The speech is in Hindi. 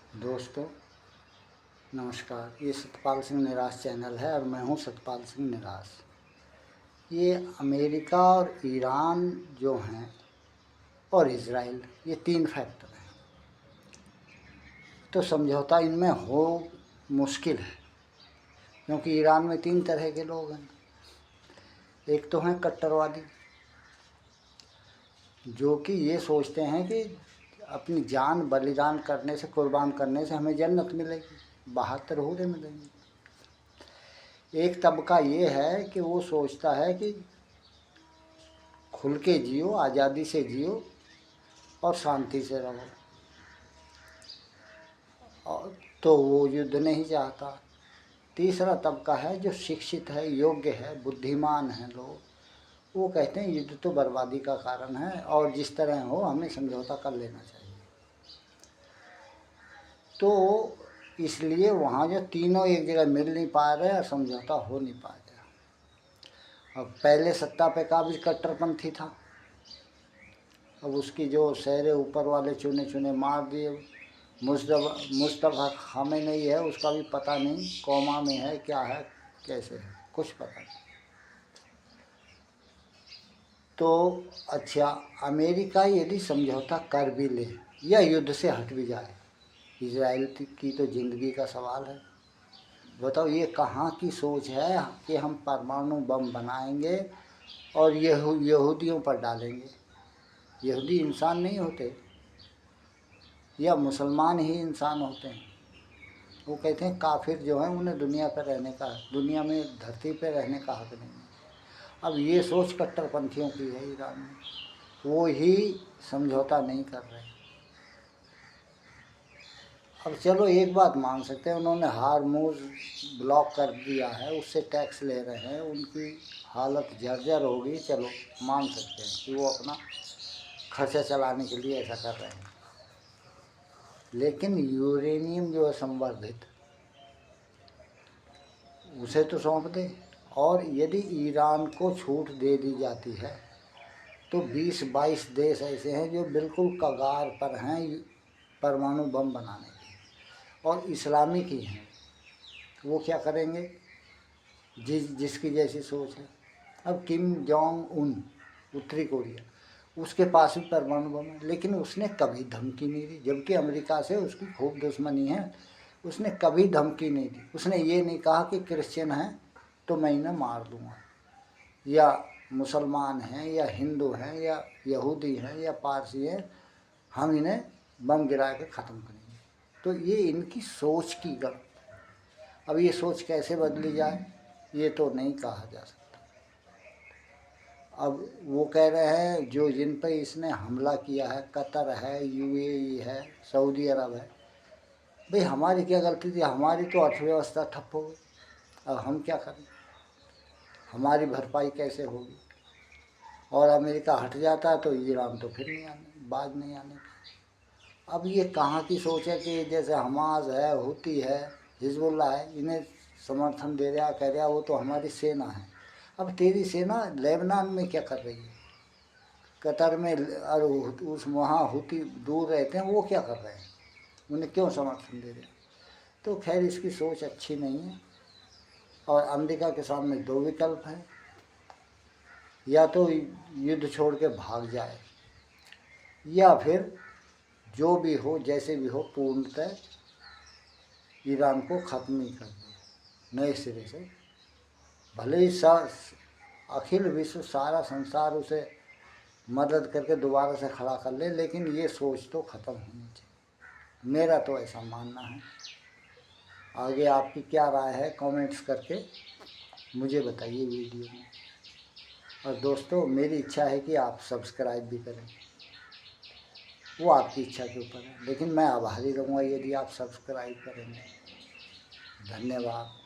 दोस्तों नमस्कार। ये सतपाल सिंह निराश चैनल है और मैं हूँ सतपाल सिंह निराश। ये अमेरिका और ईरान जो हैं और इज़राइल, ये तीन फैक्टर हैं, तो समझौता इनमें हो मुश्किल है, क्योंकि ईरान में तीन तरह के लोग हैं। एक तो हैं कट्टरवादी, जो कि ये सोचते हैं कि अपनी जान बलिदान करने से, कुर्बान करने से हमें जन्नत मिलेगी, 72 हूरें मिलेंगी। एक तबका ये है कि वो सोचता है कि खुल के जियो, आज़ादी से जियो और शांति से रहो, और तो वो युद्ध नहीं चाहता। तीसरा तबका है जो शिक्षित है, योग्य है, बुद्धिमान है लोग, वो कहते हैं युद्ध तो बर्बादी का कारण है और जिस तरह हो हमें समझौता कर लेना चाहिए। तो इसलिए वहाँ जो तीनों एक जगह मिल नहीं पा रहे और समझौता हो नहीं पा रहा। अब पहले सत्ता पे काबिज कट्टरपंथी था, अब उसकी जो शहरे ऊपर वाले चुने चुने मार दिए। मुस्तफ़ा खामेनेई है, उसका भी पता नहीं कौमा में है, क्या है, कैसे है, कुछ पता नहीं। तो अच्छा, अमेरिका यदि समझौता कर भी ले या युद्ध से हट भी जाए, इजराइल की तो ज़िंदगी का सवाल है। बताओ ये कहाँ की सोच है कि हम परमाणु बम बनाएंगे और यहूदियों पर डालेंगे। यहूदी इंसान नहीं होते, या मुसलमान ही इंसान होते हैं। वो कहते हैं काफिर जो हैं उन्हें दुनिया पर रहने का, दुनिया में धरती पर रहने का हक नहीं है। अब ये सोच कट्टरपंथियों की है ईरान में, वो ही समझौता नहीं कर रहे। अब चलो एक बात मान सकते हैं, उन्होंने हार्मूज ब्लॉक कर दिया है, उससे टैक्स ले रहे हैं, उनकी हालत जर्जर होगी, चलो मान सकते हैं कि वो अपना खर्चा चलाने के लिए ऐसा कर रहे हैं। लेकिन यूरेनियम जो है संवर्धित, उसे तो सौंप दे। और यदि ईरान को छूट दे दी जाती है तो 20-22 देश ऐसे हैं जो बिल्कुल कगार पर हैं परमाणु बम बनाने के, और इस्लामिक ही हैं। वो क्या करेंगे जिसकी जैसी सोच है। अब किम जोंग उन, उत्तरी कोरिया, उसके पास भी परमाणु बम है, लेकिन उसने कभी धमकी नहीं दी, जबकि अमेरिका से उसकी खूब दुश्मनी है। उसने कभी धमकी नहीं दी, उसने ये नहीं कहा कि क्रिश्चियन हैं तो मैं इन्हें मार दूँगा, या मुसलमान हैं या हिंदू हैं या यहूदी हैं या पारसी हैं, हम इन्हें बम गिरा के ख़त्म करेंगे। तो ये इनकी सोच की गलत। अब ये सोच कैसे बदली जाए ये तो नहीं कहा जा सकता। अब वो कह रहे हैं जो जिन पर इसने हमला किया है, कतर है, यूएई है, सऊदी अरब है, भाई हमारी क्या गलती थी? हमारी तो अर्थव्यवस्था ठप हो गई, अब हम क्या करें? हमारी भरपाई कैसे होगी? और अमेरिका हट जाता है तो ईरान तो फिर नहीं आने, बाज नहीं आने की। अब ये कहाँ की सोच है कि जैसे हमास है, हुती है, हिजबुल्ला है, इन्हें समर्थन दे रहा, कह रहा वो तो हमारी सेना है। अब तेरी सेना लेबनान में क्या कर रही है? कतर में और उस वहाँ हुती दूर रहते हैं, वो क्या कर रहे हैं? उन्हें क्यों समर्थन दे रहे हैं? तो खैर इसकी सोच अच्छी नहीं है। और अमेरिका के सामने दो विकल्प हैं, या तो युद्ध छोड़ के भाग जाए, या फिर जो भी हो जैसे भी हो पूर्णतः ईरान को ख़त्म ही कर दे नए सिरे से। भले ही अखिल विश्व, सारा संसार उसे मदद करके दोबारा से खड़ा कर ले, लेकिन ये सोच तो ख़त्म होनी चाहिए, मेरा तो ऐसा मानना है। आगे आपकी क्या राय है कमेंट्स करके मुझे बताइए वीडियो में। और दोस्तों मेरी इच्छा है कि आप सब्सक्राइब भी करें, वो आपकी इच्छा के ऊपर है, लेकिन मैं आभारी रहूँगा यदि आप सब्सक्राइब करेंगे। धन्यवाद।